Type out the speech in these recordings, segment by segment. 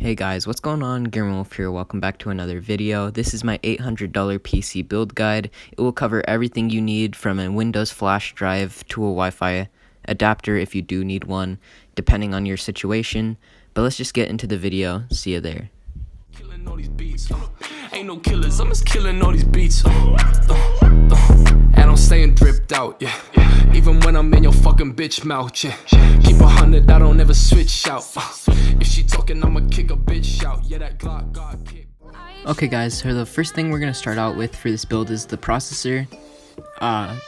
Hey guys, what's going on? Wolf here. Welcome back to another video. This is my $800 PC build guide. It will cover everything you need from a Windows flash drive to a Wi-Fi adapter if you do need one, depending on your situation. But let's just get into the video. See you there. Killing all these beats. Ain't no killers, I'm just killing all these beats. And I'm staying dripped out, yeah. Even when I'm in your fucking bitch mouth, yeah. Keep 100, I don't ever switch out. If she talking, I'ma kick a bitch out. Yeah, that Glock got kicked. Okay guys, so the first thing we're going to start out with for this build is the processor.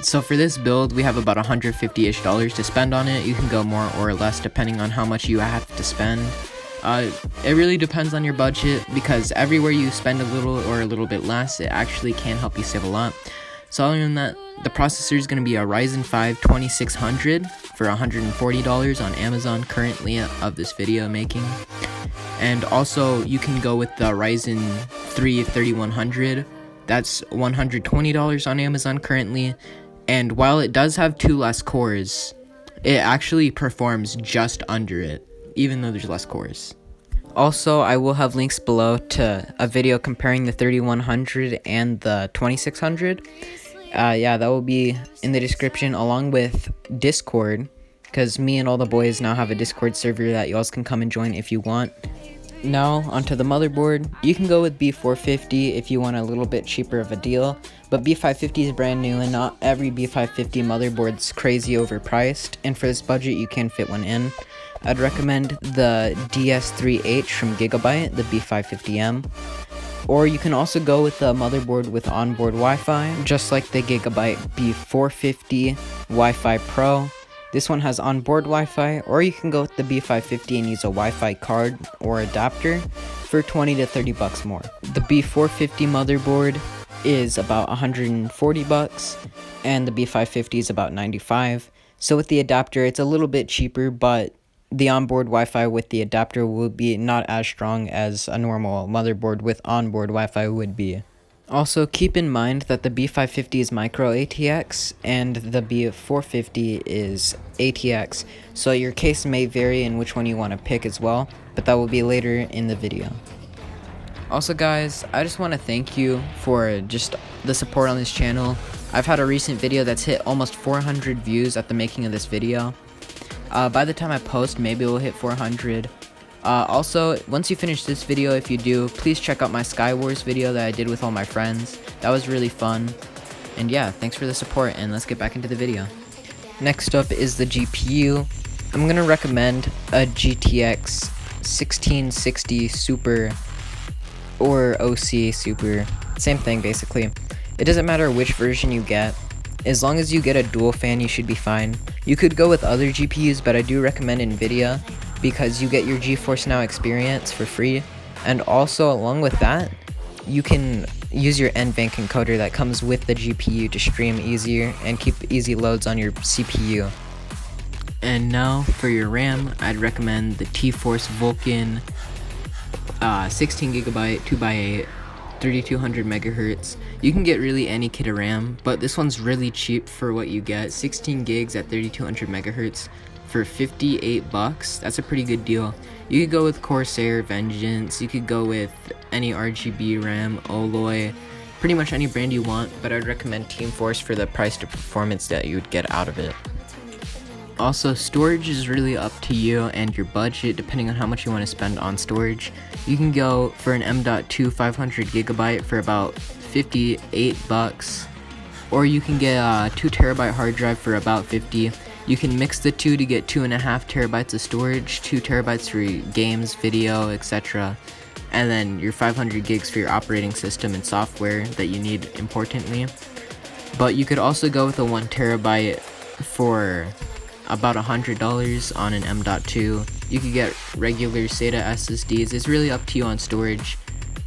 So for this build, we have about $150-ish to spend on it. You can go more or less depending on how much you have to spend. It really depends on your budget, because everywhere you spend a little or a little bit less, it actually can help you save a lot. So other than that, the processor is going to be a Ryzen 5 2600 for $140 on Amazon currently of this video making. And also you can go with the Ryzen 3 3100. That's $120 on Amazon currently. And while it does have 2 less cores, it actually performs just under it, even though there's less cores. Also, I will have links below to a video comparing the 3100 and the 2600. Yeah, that will be in the description, along with Discord, because me and all the boys now have a Discord server that you all can come and join if you want. Now, onto the motherboard. You can go with B450 if you want a little bit cheaper of a deal, but B550 is brand new and not every B550 motherboard's crazy overpriced, and for this budget you can fit one in. I'd recommend the DS3H from Gigabyte, the B550M. Or you can also go with the motherboard with onboard Wi-Fi, just like the Gigabyte B450 Wi-Fi Pro. This one has onboard Wi-Fi, or you can go with the B550 and use a Wi-Fi card or adapter for 20 to 30 bucks more. The B450 motherboard is about 140 bucks, and the B550 is about 95. So with the adapter, it's a little bit cheaper, but the onboard Wi-Fi with the adapter will be not as strong as a normal motherboard with onboard Wi-Fi would be. Also, keep in mind that the B550 is micro ATX and the B450 is ATX, so your case may vary in which one you want to pick as well, but that will be later in the video. Also guys, I just want to thank you for just the support on this channel. I've had a recent video that's hit almost 400 views at the making of this video. By the time I post, maybe we'll hit 400. Also, once you finish this video, if you do, please check out my SkyWars video that I did with all my friends. That was really fun. And yeah, thanks for the support, and let's get back into the video. Next up is the GPU. I'm going to recommend a GTX 1660 Super or OC Super. Same thing basically. It doesn't matter which version you get. As long as you get a dual fan, you should be fine. You could go with other GPUs, but I do recommend NVIDIA because you get your GeForce Now experience for free. And also, along with that, you can use your NVENC encoder that comes with the GPU to stream easier and keep easy loads on your CPU. And now, for your RAM, I'd recommend the T-Force Vulcan 16GB 2x8. 3200 megahertz. You can get really any kit of RAM, but this one's really cheap for what you get. 16 gigs at 3200 megahertz for 58 bucks. That's a pretty good deal. You could go with Corsair, Vengeance. You could go with any RGB RAM, Alloy, pretty much any brand you want, but I'd recommend Team Force for the price to performance that you would get out of it. Also, storage is really up to you and your budget, depending on how much you want to spend on storage. You can go for an M.2 500GB for about 58 bucks, or you can get a 2TB hard drive for about 50. You can mix the two to get 2.5 terabytes of storage, 2 terabytes for your games, video, etc. And then your 500 gigs for your operating system and software that you need importantly. But you could also go with a 1 terabyte for about $100 on an M.2. You could get regular SATA SSDs. It's really up to you on storage.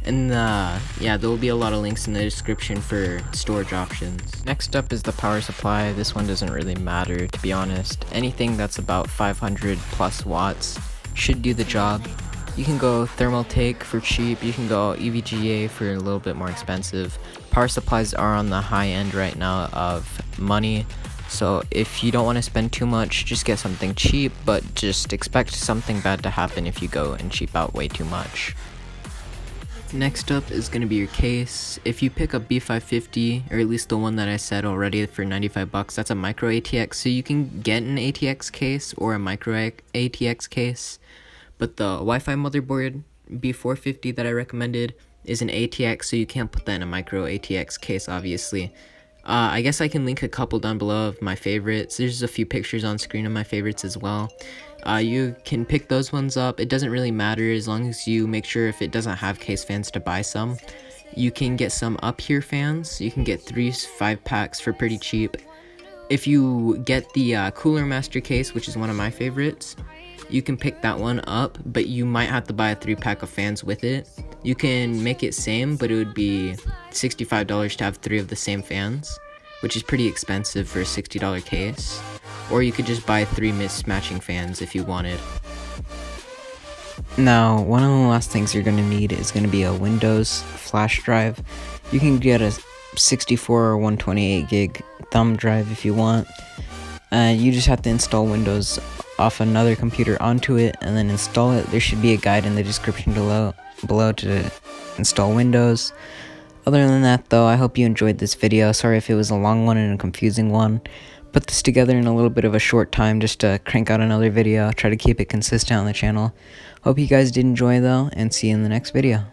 And yeah, there will be a lot of links in the description for storage options. Next up is the power supply. This one doesn't really matter, to be honest. Anything that's about 500 plus watts should do the job. You can go Thermaltake for cheap. You can go EVGA for a little bit more expensive. Power supplies are on the high end right now of money. So if you don't want to spend too much, just get something cheap, but just expect something bad to happen if you go and cheap out way too much. Next up is going to be your case. If you pick a B450, or at least the one that I said already for 95 bucks, that's a micro ATX. So you can get an ATX case or a micro ATX case, but the Wi-Fi motherboard B450 that I recommended is an ATX, so you can't put that in a micro ATX case, obviously. I guess I can link a couple down below of my favorites. There's a few pictures on screen of my favorites as well. You can pick those ones up. It doesn't really matter as long as you make sure if it doesn't have case fans to buy some. You can get some up here fans. You can get 3 5-packs for pretty cheap. If you get the Cooler Master case, which is one of my favorites, you can pick that one up, but you might have to buy a 3-pack of fans with it. You can make it same, but it would be $65 to have 3 of the same fans, which is pretty expensive for a $60 case. Or you could just buy 3 mismatching fans if you wanted. Now, one of the last things you're going to need is going to be a Windows flash drive. You can get a 64 or 128 gig thumb drive if you want. You just have to install Windows off another computer onto it and then install it. There should be a guide in the description below to install Windows. Other than that though, I hope you enjoyed this video. Sorry if it was a long one and a confusing one. Put this together in a little bit of a short time just to crank out another video. Try to keep it consistent on the channel. Hope you guys did enjoy though, and see you in the next video.